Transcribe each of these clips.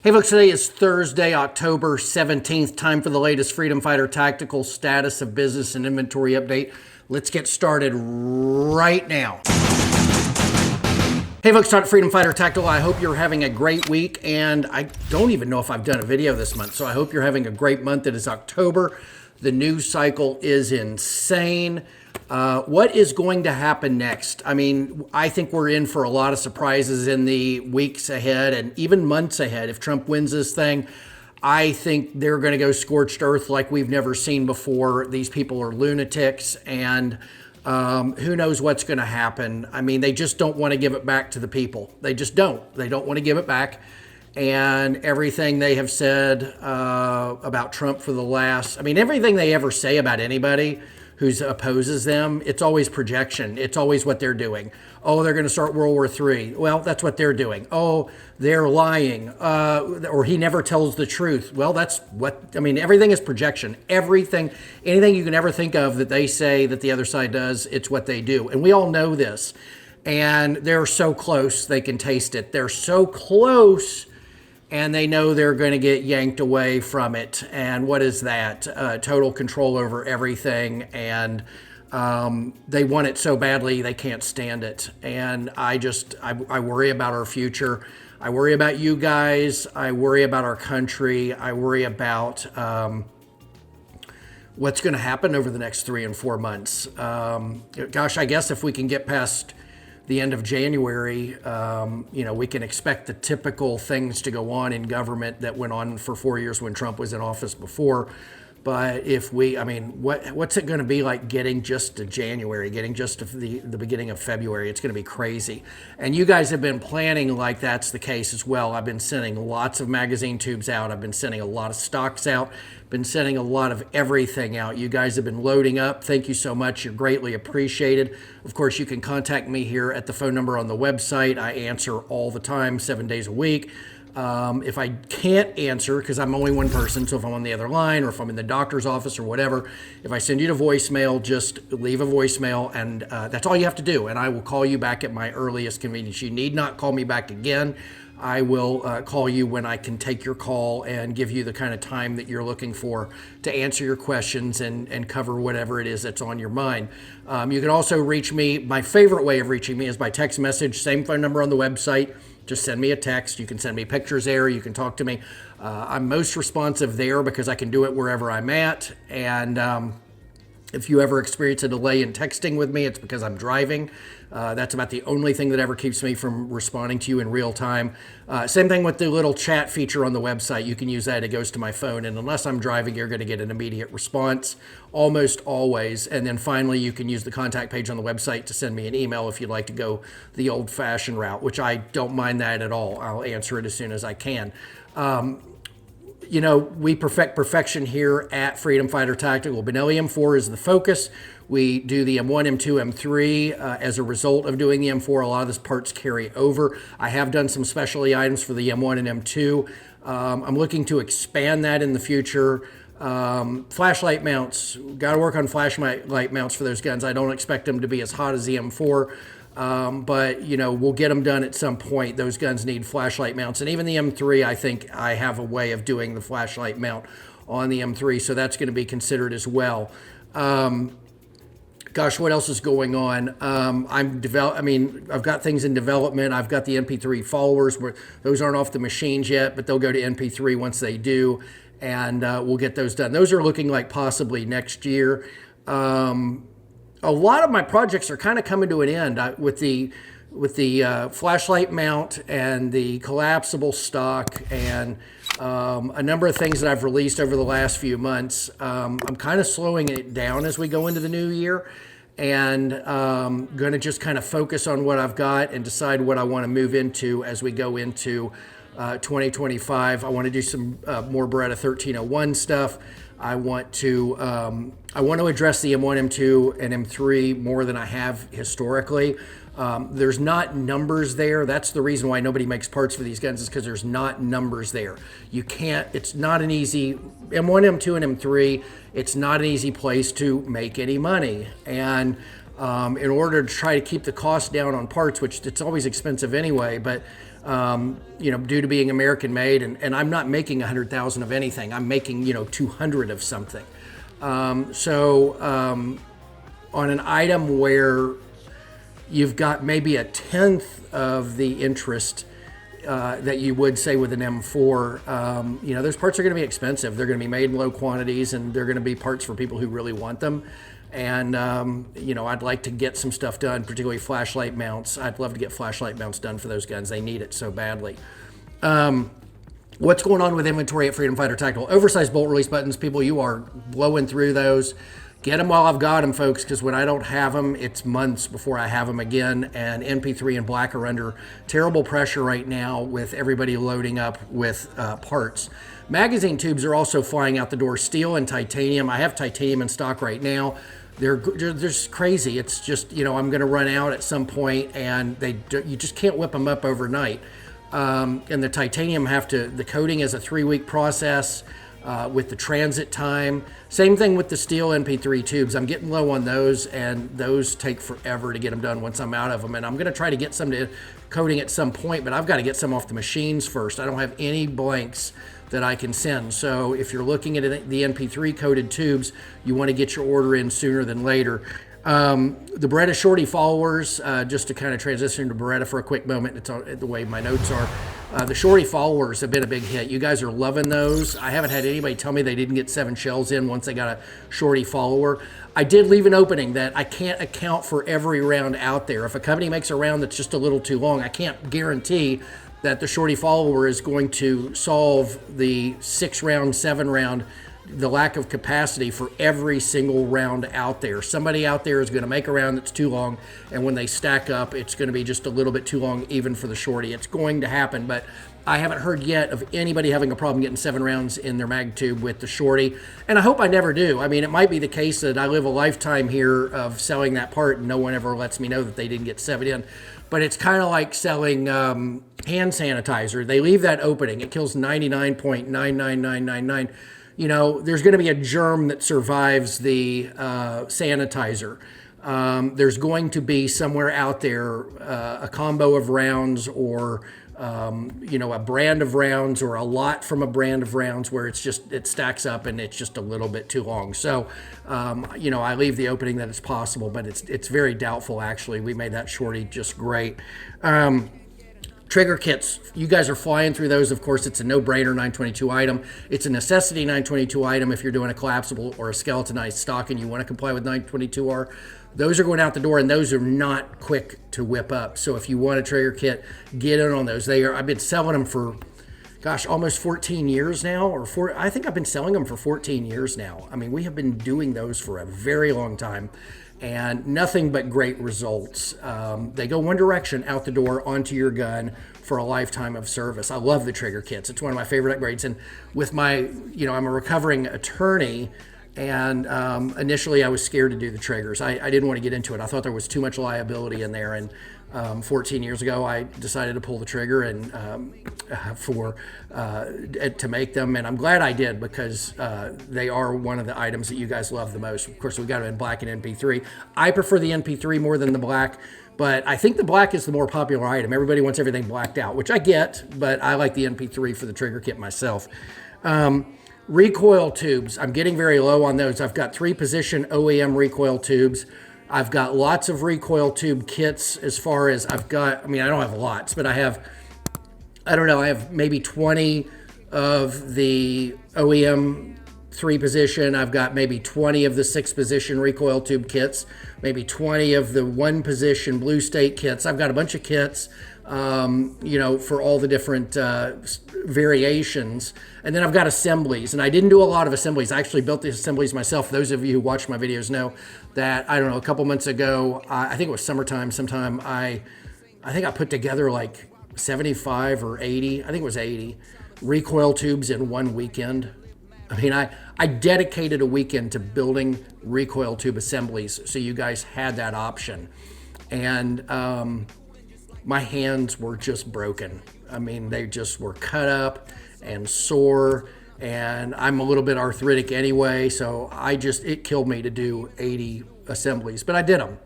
Hey folks, today is Thursday, October 17th. Time for the latest Freedom Fighter Tactical Status of Business and Inventory update. Let's get started right now. Hey folks, Talk Freedom Fighter Tactical. I hope you're having a great week, and I don't even know if I've done a video this month, so I hope you're having a great month. It is October. The news cycle is insane. What is going to happen next? I mean, I think we're in for a lot of surprises in the weeks ahead and even months ahead. If Trump wins this thing, I think they're going to go scorched earth like we've never seen before. These people are lunatics, and who knows what's going to happen. I mean, they just don't want to give it back to the people. They just don't. They don't want to give it back. And everything they have said about Trump for the last, everything they ever say about anybody who opposes them, it's always projection. It's always what they're doing. Oh, they're going to start World War III. Well, that's what they're doing. Oh, they're lying. Or he never tells the truth. Well, that's what, everything is projection. Everything, anything you can ever think of that they say that the other side does, it's what they do. And we all know this. And they're so close, they can taste it. They're so close, and they know they're going to get yanked away from it. And what is that? Total control over everything. And they want it so badly, they can't stand it. And I worry about our future. I worry about you guys. I worry about our country. I worry about what's going to happen over the next 3 and 4 months. Gosh, I guess if we can get past the end of January, we can expect the typical things to go on in government that went on for 4 years when Trump was in office before. But if we, what's it going to be like getting just to January, getting just to the beginning of February? It's going to be crazy. And you guys have been planning like that's the case as well. I've been sending lots of magazine tubes out. I've been sending a lot of stocks out. Been sending a lot of everything out. You guys have been loading up. Thank you so much. You're greatly appreciated. Of course, you can contact me here at the phone number on the website. I answer all the time, 7 days a week. If I can't answer, because I'm only one person, so if I'm on the other line or if I'm in the doctor's office or whatever, if I send you to voicemail, just leave a voicemail, and that's all you have to do, and I will call you back at my earliest convenience. You need not call me back again. I will call you when I can take your call and give you the kind of time that you're looking for to answer your questions and cover whatever it is that's on your mind. You can also reach me. My favorite way of reaching me is by text message, same phone number on the website. Just send me a text. You can send me pictures there. You can talk to me. I'm most responsive there because I can do it wherever I'm at. And if you ever experience a delay in texting with me, it's because I'm driving. That's about the only thing that ever keeps me from responding to you in real time. Same thing with the little chat feature on the website. You can use that. It goes to my phone. And unless I'm driving, you're going to get an immediate response almost always. And then finally, you can use the contact page on the website to send me an email if you'd like to go the old-fashioned route, which I don't mind that at all. I'll answer it as soon as I can. We perfect perfection here at Freedom Fighter Tactical. Benelli M4 is the focus. We do the M1, M2, M3 as a result of doing the M4. A lot of these parts carry over. I have done some specialty items for the M1 and M2. I'm looking to expand that in the future. Flashlight mounts, got to work on flashlight mounts for those guns. I don't expect them to be as hot as the M4. But we'll get them done at some point. Those guns need flashlight mounts. And even the M3, I think I have a way of doing the flashlight mount on the M3. So that's going to be considered as well. Gosh, what else is going on? I've got things in development. I've got the MP3 followers. Those aren't off the machines yet, but they'll go to MP3 once they do. And we'll get those done. Those are looking like possibly next year. A lot of my projects are kind of coming to an end with the flashlight mount and the collapsible stock and a number of things that I've released over the last few months. I'm kind of slowing it down as we go into the new year, and going to just kind of focus on what I've got and decide what I want to move into as we go into 2025. I want to do some more Beretta 1301 stuff. I want to address the M1, M2, and M3 more than I have historically. There's not numbers there. That's the reason why nobody makes parts for these guns, is because there's not numbers there. You can't, it's not an easy, M1, M2, and M3, it's not an easy place to make any money. And in order to try to keep the cost down on parts, which it's always expensive anyway, but due to being American made, and I'm not making 100,000 of anything. I'm making, 200 of something. On an item where you've got maybe a tenth of the interest that you would say with an M4, those parts are going to be expensive. They're going to be made in low quantities, and they're going to be parts for people who really want them. And, I'd like to get some stuff done, particularly flashlight mounts. I'd love to get flashlight mounts done for those guns. They need it so badly. What's going on with inventory at Freedom Fighter Tactical? Oversized bolt release buttons. People, you are blowing through those. Get them while I've got them, folks, because when I don't have them, it's months before I have them again. And NP3 and Black are under terrible pressure right now with everybody loading up with parts. Magazine tubes are also flying out the door. Steel and titanium. I have titanium in stock right now. They're just crazy. It's just, I'm going to run out at some point, and you just can't whip them up overnight. And the titanium the coating is a 3-week process. With the transit time. Same thing with the steel NP3 tubes. I'm getting low on those, and those take forever to get them done once I'm out of them. And I'm going to try to get some to coating at some point, but I've got to get some off the machines first. I don't have any blanks that I can send. So if you're looking at the NP3 coated tubes, you want to get your order in sooner than later. The Beretta Shorty followers, just to kind of transition to Beretta for a quick moment, it's the way my notes are. The Shorty followers have been a big hit. You guys are loving those. I haven't had anybody tell me they didn't get 7 shells in once they got a Shorty follower. I did leave an opening that I can't account for every round out there. If a company makes a round that's just a little too long, I can't guarantee that the Shorty follower is going to solve the 6-round, 7-round, the lack of capacity for every single round out there. Somebody out there is going to make a round that's too long, and when they stack up, it's going to be just a little bit too long even for the Shorty. It's going to happen, but I haven't heard yet of anybody having a problem getting 7 rounds in their mag tube with the Shorty, and I hope I never do. I mean, it might be the case that I live a lifetime here of selling that part and no one ever lets me know that they didn't get 7 in. But it's kind of like selling hand sanitizer. They leave that opening. It kills 99.99999. There's going to be a germ that survives the sanitizer. There's going to be somewhere out there a combo of rounds or, a brand of rounds or a lot from a brand of rounds where it stacks up and it's just a little bit too long. So, I leave the opening that it's possible, but it's very doubtful, actually. We made that Shorty just great. Trigger kits, you guys are flying through those. Of course, it's a no-brainer 922 item. It's a necessity 922 item if you're doing a collapsible or a skeletonized stock and you want to comply with 922R. Those are going out the door, and those are not quick to whip up. So if you want a trigger kit, get in on those. I've been selling them for, almost 14 years now. I think I've been selling them for 14 years now. I mean, we have been doing those for a very long time. And nothing but great results. They go one direction, out the door, onto your gun for a lifetime of service. I love the trigger kits. It's one of my favorite upgrades. And with my, I'm a recovering attorney, and initially I was scared to do the triggers. I didn't want to get into it. I thought there was too much liability in there. And 14 years ago, I decided to pull the trigger and to make them, and I'm glad I did because they are one of the items that you guys love the most. Of course, we got them in black and NP3. I prefer the NP3 more than the black, but I think the black is the more popular item. Everybody wants everything blacked out, which I get, but I like the NP3 for the trigger kit myself. Recoil tubes, I'm getting very low on those. I've got 3-position OEM recoil tubes. I've got lots of recoil tube kits as far as I don't have lots, but I have maybe 20 of the OEM 3-position. I've got maybe 20 of the 6-position recoil tube kits, maybe 20 of the 1-position blue state kits. I've got a bunch of kits, for all the different variations. And then I've got assemblies, and I didn't do a lot of assemblies. I actually built the assemblies myself. Those of you who watch my videos know that, a couple months ago, I think it was summertime sometime, I think I put together like 75 or 80, I think it was 80, recoil tubes in one weekend. I mean, I dedicated a weekend to building recoil tube assemblies, so you guys had that option. And my hands were just broken. I mean, they just were cut up and sore, and I'm a little bit arthritic anyway, so it killed me to do 80 assemblies, but I did them.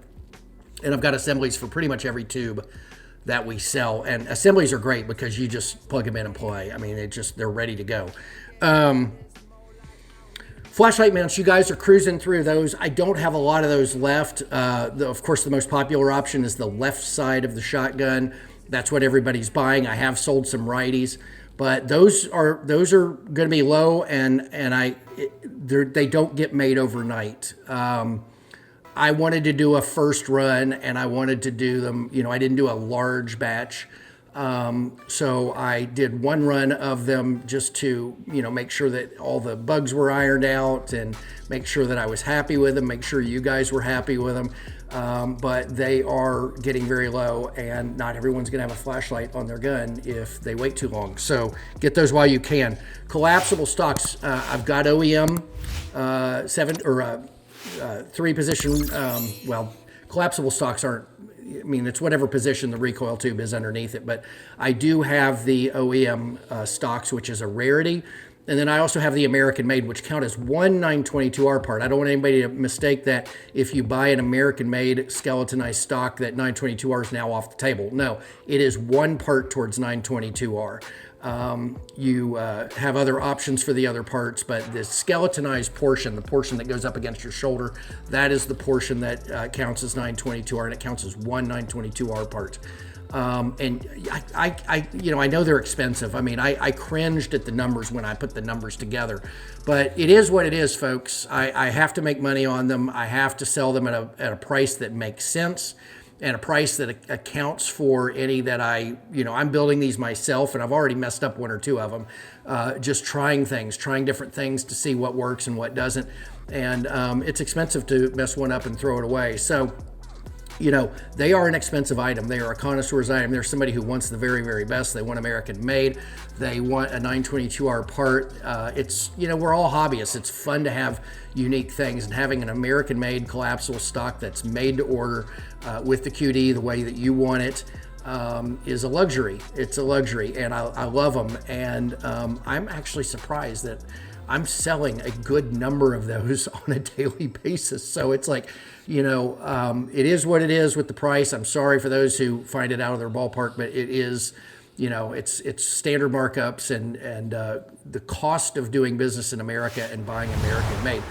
And I've got assemblies for pretty much every tube that we sell. And assemblies are great because you just plug them in and play. I mean, they're ready to go. Flashlight mounts, you guys are cruising through those. I don't have a lot of those left. Of course, the most popular option is the left side of the shotgun. That's what everybody's buying. I have sold some righties, but those are going to be low, and they don't get made overnight. I wanted to do a first run, and I wanted to do them. I didn't do a large batch. So I did one run of them just to, make sure that all the bugs were ironed out and make sure that I was happy with them, make sure you guys were happy with them. But they are getting very low, and not everyone's going to have a flashlight on their gun if they wait too long. So get those while you can. Collapsible stocks. I've got OEM 3-position. Collapsible stocks aren't. It's whatever position the recoil tube is underneath it, but I do have the OEM stocks, which is a rarity. And then I also have the American-made, which count as one 922R part. I don't want anybody to mistake that if you buy an American-made skeletonized stock that 922R is now off the table. No, it is one part towards 922R. You have other options for the other parts, but the skeletonized portion, the portion that goes up against your shoulder, that is the portion that counts as 922R, and it counts as one 922R part. And I know they're expensive. I cringed at the numbers when I put the numbers together, but it is what it is, folks. I have to make money on them. I have to sell them at a price that makes sense, and a price that accounts for any that I'm building these myself, and I've already messed up one or two of them, just trying different things to see what works and what doesn't. And it's expensive to mess one up and throw it away. So, they are an expensive item. They are a connoisseur's item. There's somebody who wants the very, very best. They want American made. They want a 922R part. We're all hobbyists. It's fun to have unique things, and having an American made collapsible stock that's made to order with the QD the way that you want it is a luxury. It's a luxury, and I love them. And I'm actually surprised that I'm selling a good number of those on a daily basis. So it's like, it is what it is with the price. I'm sorry for those who find it out of their ballpark, but it is, it's standard markups and the cost of doing business in America and buying American made.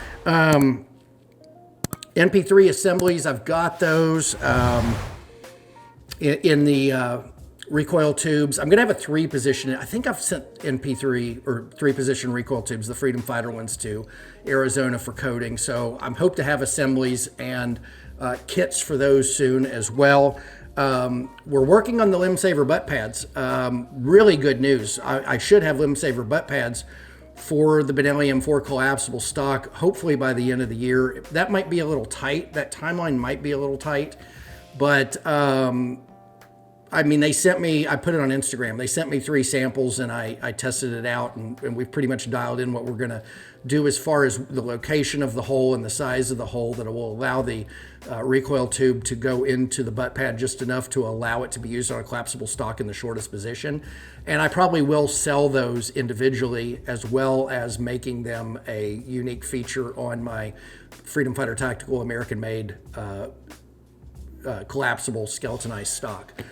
NP3 assemblies, I've got those in the recoil tubes. I'm going to have a 3-position. I think I've sent NP3 or 3-position recoil tubes, the Freedom Fighter ones, to Arizona for coating. So I hope to have assemblies and kits for those soon as well. We're working on the limbsaver butt pads. Really good news. I should have limbsaver butt pads for the Benelli M4 collapsible stock, hopefully by the end of the year. That might be a little tight. That timeline might be a little tight, but they sent me, I put it on Instagram, they sent me 3 samples, and I tested it out, and we've pretty much dialed in what we're going to do as far as the location of the hole and the size of the hole that will allow the recoil tube to go into the butt pad just enough to allow it to be used on a collapsible stock in the shortest position. And I probably will sell those individually, as well as making them a unique feature on my Freedom Fighter Tactical American-made collapsible skeletonized stock.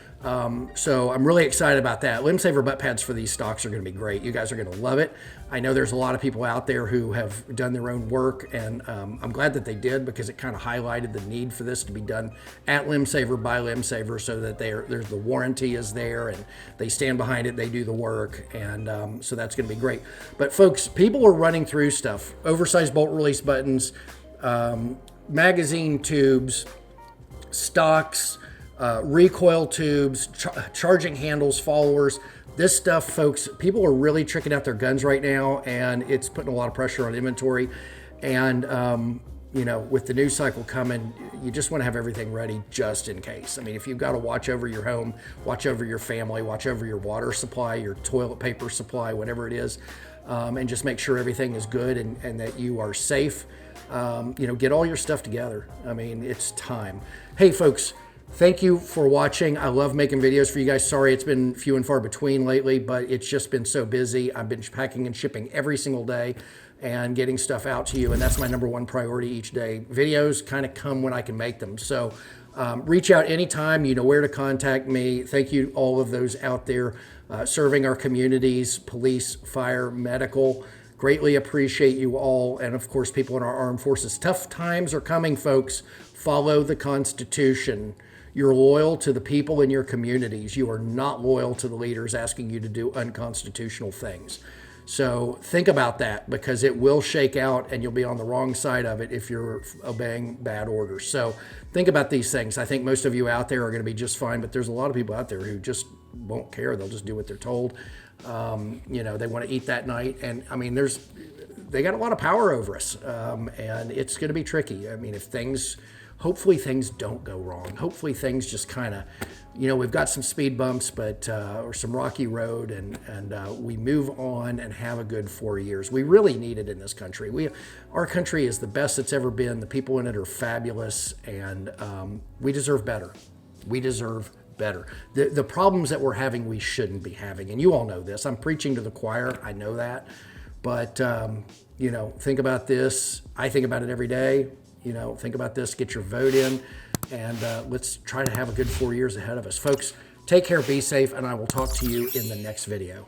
So I'm really excited about that. Limbsaver butt pads for these stocks are going to be great. You guys are going to love it. I know there's a lot of people out there who have done their own work, and I'm glad that they did, because it kind of highlighted the need for this to be done at Limbsaver by Limbsaver, so that there's the warranty is there, and they stand behind it, they do the work, and so that's going to be great. But folks, people are running through stuff. Oversized bolt release buttons, magazine tubes, stocks, recoil tubes, charging handles, followers. This stuff, folks, people are really tricking out their guns right now, and it's putting a lot of pressure on inventory. And, with the news cycle coming, you just want to have everything ready just in case. If you've got to watch over your home, watch over your family, watch over your water supply, your toilet paper supply, whatever it is, and just make sure everything is good and that you are safe. Get all your stuff together. It's time. Hey, folks, thank you for watching. I love making videos for you guys. Sorry it's been few and far between lately, but it's just been so busy. I've been packing and shipping every single day and getting stuff out to you, and that's my #1 priority each day. Videos kind of come when I can make them. So Reach out anytime. You know where to contact me. Thank you all of those out there serving our communities, police, fire, medical. Greatly appreciate you all. And of course, people in our armed forces. Tough times are coming, folks. Follow the Constitution. You're loyal to the people in your communities. You are not loyal to the leaders asking you to do unconstitutional things. So think about that, because it will shake out and you'll be on the wrong side of it if you're obeying bad orders. So think about these things. I think most of you out there are going to be just fine, but there's a lot of people out there who just won't care. They'll just do what they're told. You know, they want to eat that night. And I mean, they got a lot of power over us, and it's going to be tricky. I mean, hopefully things don't go wrong. Hopefully things just kind of, you know, we've got some speed bumps, but or some rocky road, and we move on and have a good 4 years. We really need it in this country. Our country is the best it's ever been. The people in it are fabulous, and we deserve better. We deserve better. The problems that we're having, we shouldn't be having, and you all know this. I'm preaching to the choir. I know that, but you know, think about this. I think about it every day. You know, think about this, get your vote in, and let's try to have a good 4 years ahead of us. Folks, take care, be safe, and I will talk to you in the next video.